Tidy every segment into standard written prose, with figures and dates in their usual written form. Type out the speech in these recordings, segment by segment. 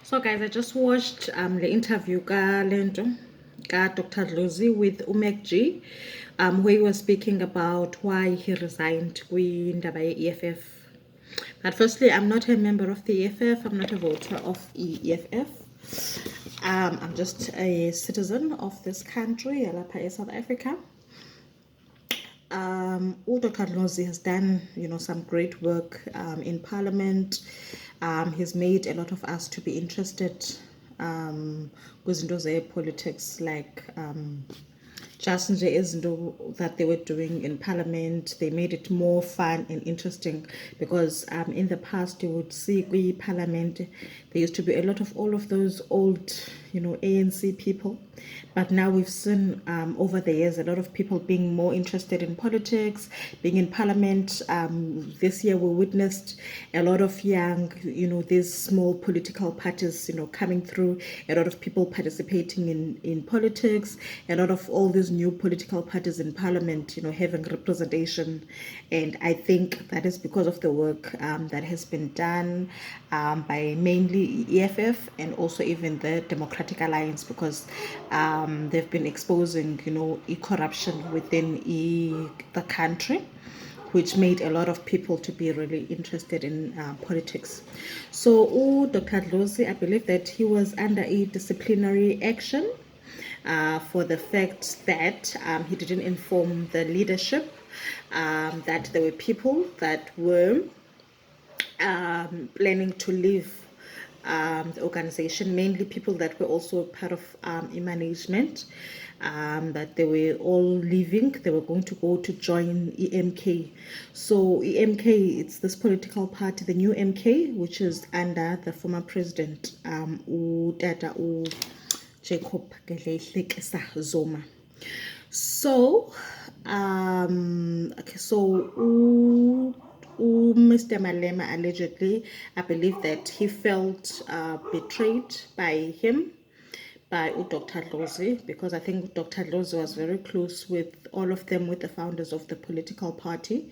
So guys, I just watched the interview ka Dr. Ndlozi with MacG, where he was speaking about why he resigned kwindaba ye-EFF. But firstly, I'm not a member of the EFF. I'm not a voter of EFF. I'm just a citizen of this country, yalapha South Africa. Dr. Ndlozi has done, some great work in Parliament. He's made a lot of us to be interested kwizinto politics, like just nje izinto that they were doing in Parliament. They made it more fun and interesting because in the past you would see Parliament, there used to be a lot of all of those old, ANC people. But now we've seen over the years a lot of people being more interested in politics, being in Parliament. This year we witnessed a lot of young, these small political parties, coming through, a lot of people participating in politics, a lot of all these new political parties in Parliament, having representation. And I think that is because of the work that has been done by mainly EFF and also even the Democratic Alliance, because they've been exposing, corruption within the country, which made a lot of people to be really interested in politics. So Dr. Ndlozi, I believe that he was under a disciplinary action for the fact that he didn't inform the leadership that there were people that were planning to leave the organization, mainly people that were also part of management, that they were all leaving. They were going to go to join EMK. So EMK, it's this political party, the new MK, which is under the former president, Tata Jacob Zuma. So Mr. Malema allegedly, I believe that he felt betrayed by Dr. Ndlozi, because I think Dr. Ndlozi was very close with all of them, with the founders of the political party.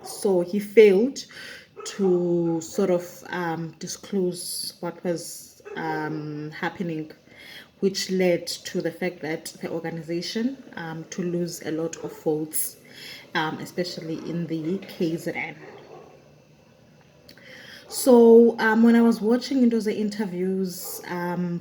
So he failed to sort of disclose what was happening, which led to the fact that the organization to lose a lot of votes, especially in the KZN. So when I was watching those interviews,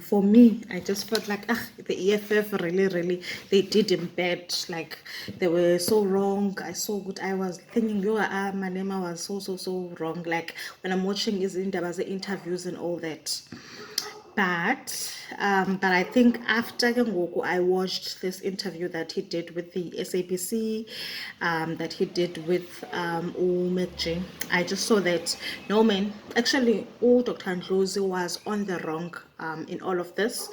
for me, I just felt like the EFF really, they did him bad. Like, they were so wrong. I saw good. I was thinking, Malema was so wrong. Like, when I'm watching his interviews and all that. But I think after I watched this interview that he did with the SABC, that he did with MacG, I just saw that no, man, actually Dr. Ndlozi was on the wrong in all of this.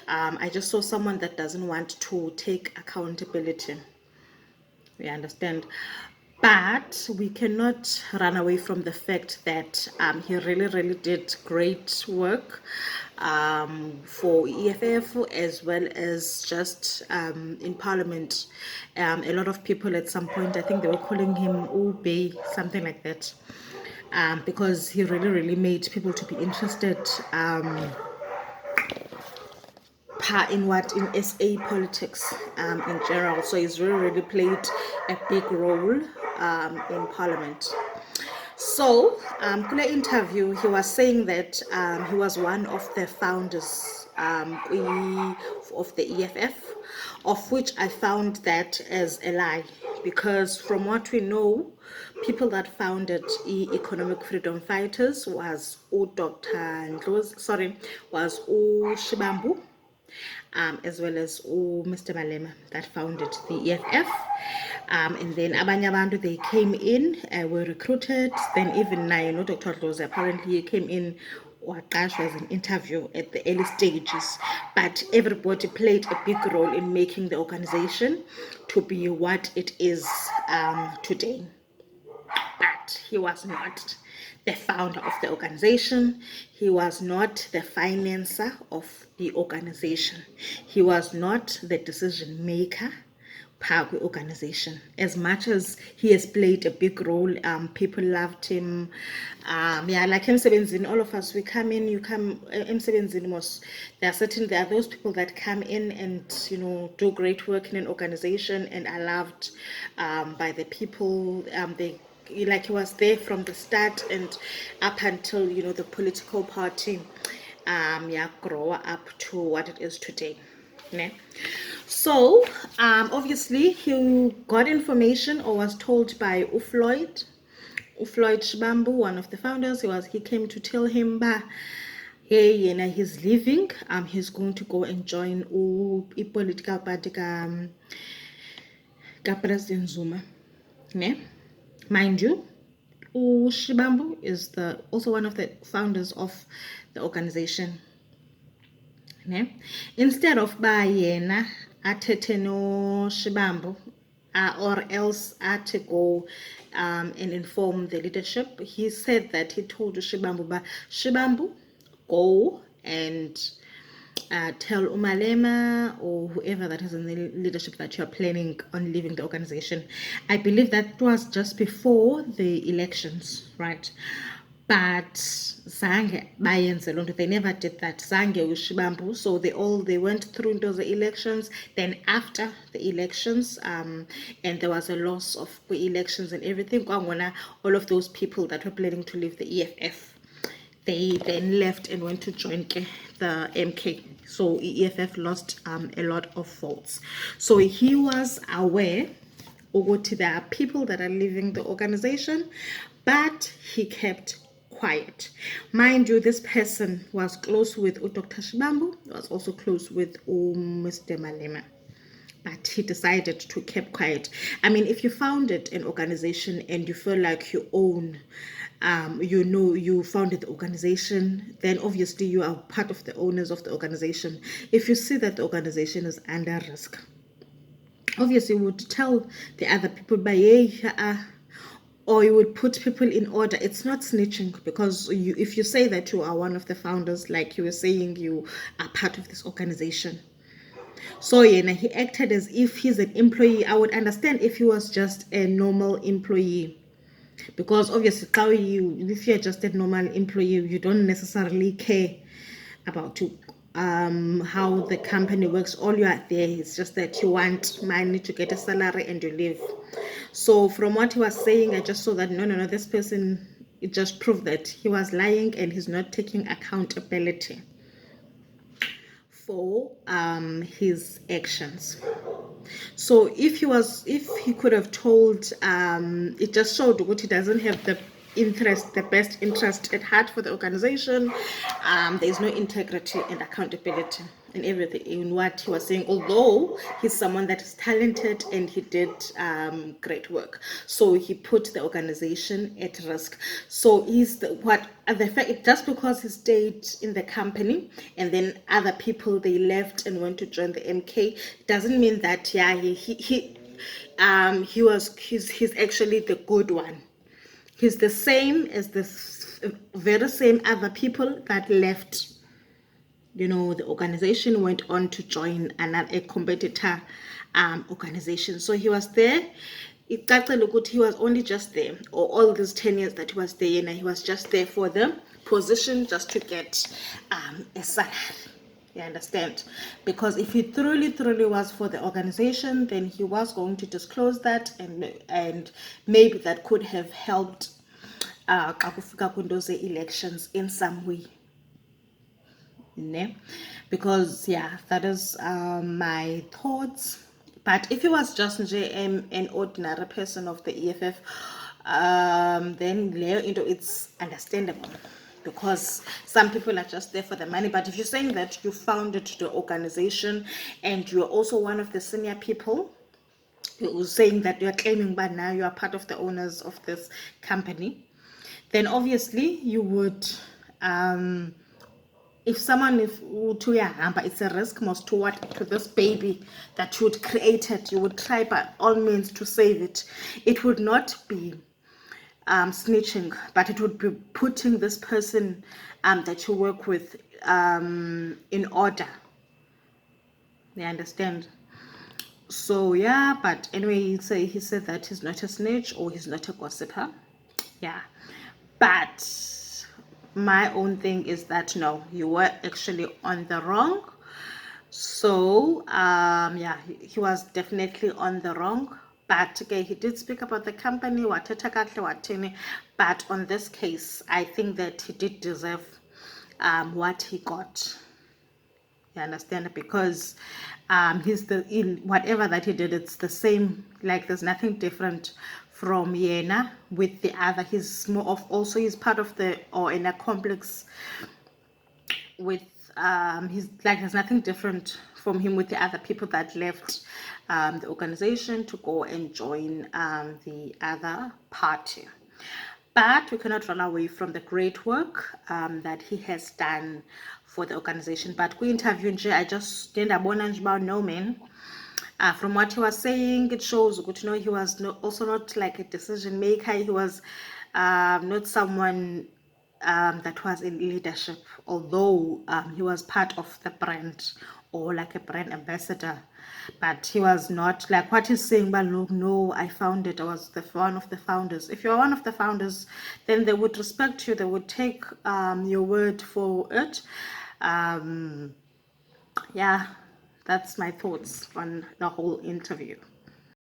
I just saw someone that doesn't want to take accountability. We understand, but we cannot run away from the fact that he really did great work for EFF, as well as just in Parliament. A lot of people at some point, I think they were calling him Ube, something like that, because he really made people to be interested in SA politics in general. So he's really played a big role in Parliament. So in the interview, he was saying that he was one of the founders of the EFF, of which I found that as a lie, because from what we know, people that founded Economic Freedom Fighters was Dr. Ndlozi, was Shibambu, as well as Mr. Malema, that founded the EFF. And then abanye abantu, they came in, were recruited. Then even now, Dr. Ndlozi apparently came in, waqashwa as an interview at the early stages. But everybody played a big role in making the organization to be what it is today. But he was not the founder of the organization. He was not the financer of the organization. He was not the decision maker organization. As much as he has played a big role, people loved him. Yeah, like emsebenzini, all of us, we come in, you come emsebenzini most. There are those people that come in and do great work in an organization and are loved by the people. Like he was there from the start and up until the political party yeah grow up to what it is today. Ne? So obviously he got information or was told by Floyd Shibambu, one of the founders. He came to tell him that hey, he's leaving. He's going to go and join a political party President Zuma. Ne? Mind you, Shibambu is also one of the founders of the organization. Ne? Instead of ba yena athethe no Shibambu or else to go and inform the leadership, he said that he told Shibambu, Shibambu, go and tell Umalema or whoever that is in the leadership that you are planning on leaving the organization. I believe that was just before the elections, right? But zange bayenze lonto, they never did that. Zange ushibambu, so they went through into the elections. Then after the elections, and there was a loss of the elections and everything. All of those people that were planning to leave the EFF, they then left and went to join the MK. So EFF lost a lot of votes. So he was aware there are people that are leaving the organization, but he kept quiet. Mind you, this person was close with Dr. Shibambu, was also close with Mr. Malema. But he decided to keep quiet. I mean, if you founded an organization and you feel like you own, you founded the organization, then obviously you are part of the owners of the organization. If you see that the organization is under risk, obviously you would tell the other people, or you would put people in order. It's not snitching, because if you say that you are one of the founders, like you were saying, you are part of this organization. So he acted as if he's an employee. I would understand if he was just a normal employee, because obviously if you're just a normal employee, you don't necessarily care about how the company works. All you are there is just that you want money to get a salary and you live. So from what he was saying, I just saw that no, this person, it just proved that he was lying and he's not taking accountability for his actions. So if he could have told, it just showed what he doesn't have the best interest at heart for the organization. There's no integrity and accountability in everything, in what he was saying, although he's someone that is talented and he did great work. So he put the organization at risk. So the fact, just because he stayed in the company and then other people, they left and went to join the MK, doesn't mean that he's actually the good one. He's the same as the very same other people that left. The organization, went on to join a competitor organization. So he was there. He was only just there, or all these 10 years that he was there, he was just there for the position, just to get a salary. You understand? Because if he truly was for the organization, then he was going to disclose that, and maybe that could have helped those elections in some way. Because that is my thoughts. But if he was just an ordinary person of the EFF, then it's understandable, because some people are just there for the money. But if you're saying that you founded the organization and you're also one of the senior people, you're saying that you're claiming, but now you are part of the owners of this company, then obviously you would, if someone it's a risk most to this baby that you would created, you would try by all means to save it. It would not be snitching, but it would be putting this person that you work with in order. You understand? So yeah, but anyway, he said that he's not a snitch or he's not a gossiper. Yeah, but my own thing is that no, you were actually on the wrong. So yeah, he was definitely on the wrong. But okay, he did speak about the company, wathetha kahle wathini. But on this case, I think that he did deserve what he got. You understand? Because he's in whatever that he did, it's the same. Like there's nothing different from Yena with the other. He's more of also he's part of the or in a complex with he's like there's nothing different from him with the other people that left the organization to go and join the other party. But we cannot run away from the great work that he has done for the organization. But kwi-interview nje, I just didn't abona nje about no man. From what he was saying, it shows good to know he was also not like a decision maker. He was not someone that was in leadership, although he was part of the brand or like a brand ambassador. But he was not like what he's saying, but look, no, I founded, I was one of the founders. If you're one of the founders, then they would respect you, they would take your word for it. Yeah, that's my thoughts on the whole interview.